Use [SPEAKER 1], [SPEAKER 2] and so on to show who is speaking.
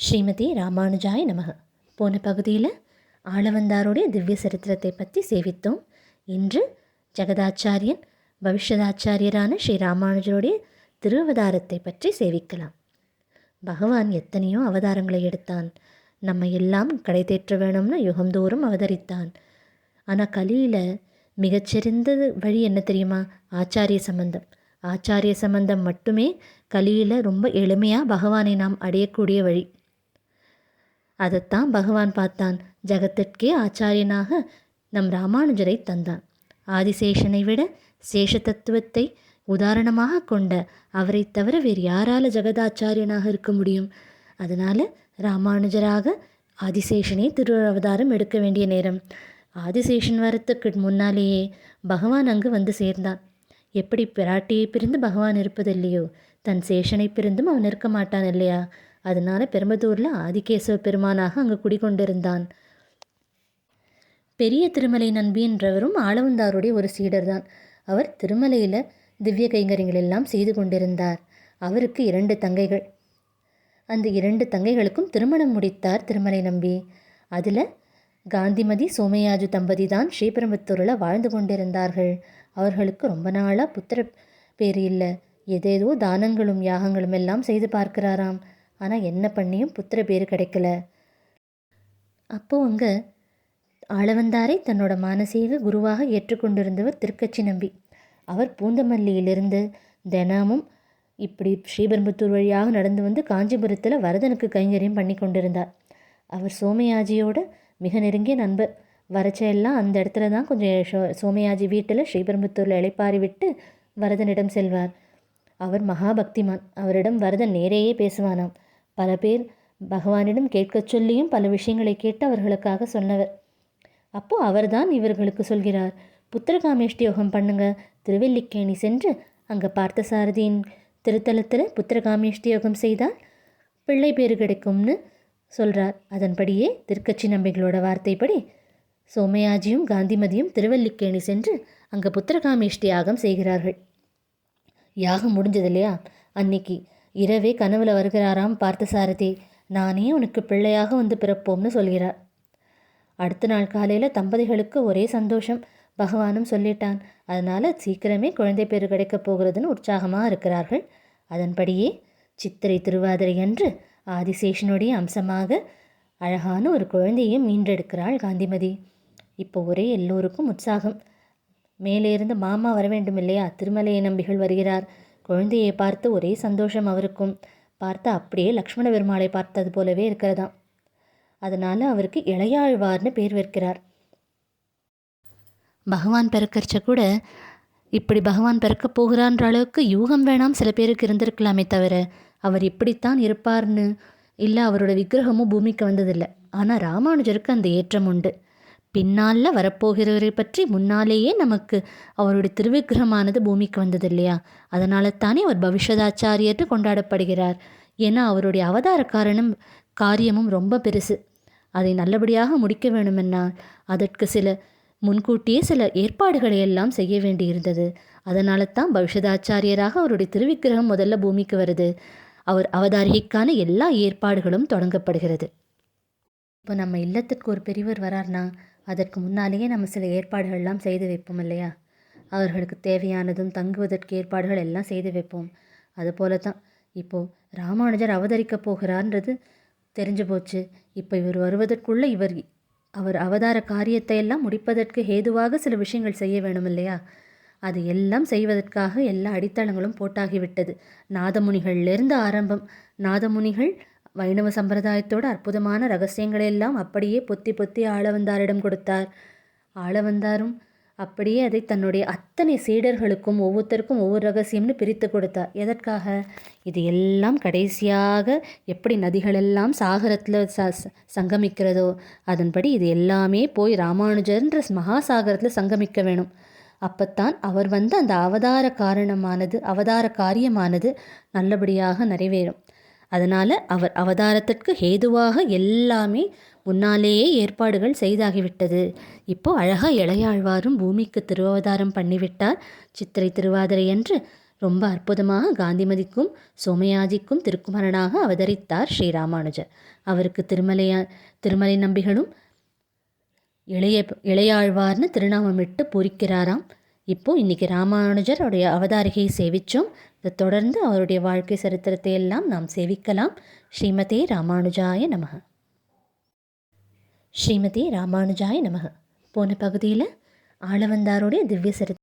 [SPEAKER 1] ஸ்ரீமதி ராமானுஜாய நமக. போன பகுதியில் ஆளவந்தாருடைய திவ்ய சரித்திரத்தை பற்றி சேவித்தோம். இன்று ஜெகதாச்சாரியன் பவிஷ்யதாச்சாரியரான ஸ்ரீ ராமானுஜருடைய திருவதாரத்தை பற்றி சேவிக்கலாம். பகவான் எத்தனையோ அவதாரங்களை எடுத்தான். நம்ம எல்லாம் கடை தேற்ற வேணும்னு யுகந்தோறும் அவதரித்தான். ஆனால் கலியில் மிகச்சிறந்தது வழி என்ன தெரியுமா? ஆச்சாரிய சம்பந்தம். ஆச்சாரிய சம்பந்தம் மட்டுமே கலியில் ரொம்ப எளிமையாக பகவானை நாம் அடையக்கூடிய வழி. அதைத்தான் பகவான் பார்த்தான். ஜகத்திற்கே ஆச்சாரியனாக நம் ராமானுஜரை தந்தான். ஆதிசேஷனை விட சேஷ தத்துவத்தை உதாரணமாக கொண்ட அவரை தவிர வேறு யாரால ஜெகதாச்சாரியனாக இருக்க முடியும்? அதனால் ராமானுஜராக ஆதிசேஷனே திரு அவதாரம் எடுக்க வேண்டிய நேரம். ஆதிசேஷன் வரத்துக்கு முன்னாலேயே பகவான் அங்கு வந்து சேர்ந்தான். எப்படி பிராட்டியை பிரிந்து பகவான் இருப்பதில்லையோ, தன் சேஷனை பிரிந்தும் அவன் இருக்க மாட்டான் இல்லையா? அதனால் பெரும்பதூரில் ஆதிகேசவ பெருமானாக அங்கு குடிகொண்டிருந்தான். பெரிய திருமலை நம்பி என்றவரும் ஆளவந்தாருடைய ஒரு சீடர் தான். அவர் திருமலையில் திவ்ய கைங்கரியங்கள் எல்லாம் செய்து கொண்டிருந்தார். அவருக்கு 2 தங்கைகள். அந்த 2 தங்கைகளுக்கும் திருமணம் முடித்தார் திருமலை நம்பி. அதில் காந்திமதி சோமயாஜு தம்பதி தான் ஸ்ரீபெரும்புத்தூரில் வாழ்ந்து கொண்டிருந்தார்கள். அவர்களுக்கு ரொம்ப நாளாக புத்திர பேர் இல்லை. ஏதேதோ தானங்களும் யாகங்களும் எல்லாம் செய்து பார்க்கிறாராம். ஆனால் என்ன பண்ணியும் புத்திர பேர் கிடைக்கல. அப்போது அங்கே ஆளவந்தாரை தன்னோட மானசீக குருவாக ஏற்றுக்கொண்டிருந்தவர் திருக்கச்சி நம்பி. அவர் பூந்தமல்லியிலிருந்து தினமும் இப்படி ஸ்ரீபெரும்புத்தூர் வழியாக நடந்து வந்து காஞ்சிபுரத்தில் வரதனுக்கு கைங்கரியம் பண்ணி கொண்டிருந்தார். அவர் சோமயாஜியோட மிக நெருங்கிய நண்பர். வரச்செல்லாம் அந்த இடத்துல தான் கொஞ்சம் சோமயாஜி வீட்டில் ஸ்ரீபெரும்புத்தூரில் இளைப்பாரி விட்டு வரதனிடம் செல்வார். அவர் மகாபக்திமான். அவரிடம் வரதன் நேரையே பேசுவானாம். பல பேர் பகவானிடம் கேட்கச் சொல்லியும் பல விஷயங்களை கேட்டு அவர்களுக்காக சொன்னவர். அப்போது அவர்தான் இவர்களுக்கு சொல்கிறார், புத்திரகாமேஷ்டி யோகம் பண்ணுங்க, திருவெல்லிக்கேணி சென்று அங்கே பார்த்தசாரதியின் திருத்தலத்தில் புத்திரகாமேஷ்டி யோகம் செய்தால் பிள்ளை பேறு கிடைக்கும்னு சொல்கிறார். அதன்படியே திருக்கச்சி நம்பிகளோட வார்த்தைப்படி சோமயாஜியும் காந்திமதியும் திருவல்லிக்கேணி சென்று அங்கே புத்திரகாமேஷ்டி யாகம் செய்கிறார்கள். யாகம் முடிஞ்சது இல்லையா? அன்னைக்கு இரவே கனவுல வருகிறாராம் பார்த்தசாரதி. நானே உனக்கு பிள்ளையாக வந்து பிறப்போம்னு சொல்கிறார். அடுத்த நாள் காலையில் தம்பதிகளுக்கு ஒரே சந்தோஷம். பகவானும் சொல்லிட்டான். அதனால் சீக்கிரமே குழந்தை பேறு கிடைக்கப் போகிறதுன்னு உற்சாகமாக இருக்கிறார்கள். அதன்படியே சித்திரை திருவாதிரை அன்று ஆதிசேஷனுடைய அம்சமாக அழகான ஒரு குழந்தையும் மீண்டெடுக்கிறாள் காந்திமதி. இப்போ ஒரே எல்லோருக்கும் உற்சாகம். மேலே இருந்து மாமா வர வேண்டும் இல்லையா? திருமலையை நம்பிகள் வருகிறார். குழந்தையை பார்த்து ஒரே சந்தோஷம் அவருக்கும். பார்த்து அப்படியே லக்ஷ்மண பெருமாளை பார்த்தது போலவே இருக்கிறதாம். அதனால் அவருக்கு இளையாழ்வார்னு பேர் வைக்கிறார். பகவான் பிறக்கறச்ச கூட இப்படி பகவான் பிறக்க போகிறான்ற அளவுக்கு யூகம் வேணாம் சில பேருக்கு இருந்திருக்கலாமே தவிர அவர் இப்படித்தான் இருப்பார்னு இல்லை. அவரோட விக்கிரகமும் பூமிக்கு வந்ததில்லை. ஆனால் ராமானுஜருக்கு அந்த ஏற்றம் உண்டு. பின்னால் வரப்போகிறவரை பற்றி முன்னாலேயே நமக்கு அவருடைய திருவிக்கிரகமானது பூமிக்கு வந்தது இல்லையா? அதனால தானே அவர் பவிஷ்யதாச்சாரியர்னு கொண்டாடப்படுகிறார். ஏன்னா அவருடைய அவதார காரியமும் ரொம்ப பெருசு. அதை நல்லபடியாக முடிக்க வேணுமென்னால் அதற்கு முன்கூட்டியே சில ஏற்பாடுகளை எல்லாம் செய்ய வேண்டியிருந்தது. அதனால தான் பவிஷ்யதாச்சாரியராக அவருடைய திருவிக்கிரகம் முதல்ல பூமிக்கு வருது. அவர் அவதாரிகைக்கான எல்லா ஏற்பாடுகளும் தொடங்கப்படுகிறது. இப்போ நம்ம இல்லத்திற்கு ஒரு பெரியவர் வரார்னா அதற்கு முன்னாலேயே நம்ம சில ஏற்பாடுகள்லாம் செய்து வைப்போம் இல்லையா? அவர்களுக்கு தேவையானதும் தங்குவதற்கு ஏற்பாடுகள் எல்லாம் செய்து வைப்போம். அதுபோல தான் இப்போது ராமானுஜர் அவதரிக்க போகிறார்ன்றது தெரிஞ்சு போச்சு. இப்போ இவர் வருவதற்குள்ளே அவர் அவதார காரியத்தை எல்லாம் முடிப்பதற்கு ஹேதுவாக சில விஷயங்கள் செய்ய வேணும் இல்லையா? அது எல்லாம் செய்வதற்காக எல்லா அடித்தளங்களும் போட்டாகிவிட்டது. நாதமுனிகள்லேருந்து ஆரம்பம். நாதமுனிகள் வைணவ சம்பிரதாயத்தோட அற்புதமான ரகசியங்களையெல்லாம் அப்படியே பொத்தி பொத்தி ஆளவந்தாரிடம் கொடுத்தார். ஆளவந்தாரும் அப்படியே அதை தன்னுடைய அத்தனை சீடர்களுக்கும் ஒவ்வொருத்தருக்கும் ஒவ்வொரு ரகசியம்னு பிரித்து கொடுத்தார். எதற்காக? இது எல்லாம் கடைசியாக எப்படி நதிகளெல்லாம் சாகரத்தில் சங்கமிக்கிறதோ அதன்படி இது எல்லாமே போய் ராமானுஜர்ன்ற மகாசாகரத்தில் சங்கமிக்க வேணும். அப்பத்தான் அவர் வந்து அந்த அவதார காரியமானது நல்லபடியாக நிறைவேறும். அதனால் அவர் அவதாரத்திற்கு ஹேதுவாக எல்லாமே முன்னாலேயே ஏற்பாடுகள் செய்தாகிவிட்டது. இப்போது அழகாக இளையாழ்வாரும் பூமிக்கு திருவவதாரம் பண்ணிவிட்டார். சித்திரை திருவாதிரை அன்று ரொம்ப அற்புதமாக காந்திமதிக்கும் சோமயாஜிக்கும் திருக்குமரனாக அவதரித்தார் ஸ்ரீராமானுஜர். அவருக்கு திருமலை நம்பிகளும் இளையாழ்வார்னு திருநாமமிட்டு பூரிக்கிறாராம். இன்னைக்கு ராமானுஜருடைய அவதாரிகையை சேவித்தோம். இதை தொடர்ந்து அவருடைய வாழ்க்கை சரித்திரத்தை எல்லாம் நாம் சேவிக்கலாம். ஸ்ரீமதே ராமானுஜாய நமக. ஸ்ரீமதே ராமானுஜாய நமக. போன பகுதியில் ஆளவந்தாருடைய திவ்ய சரித்திரம்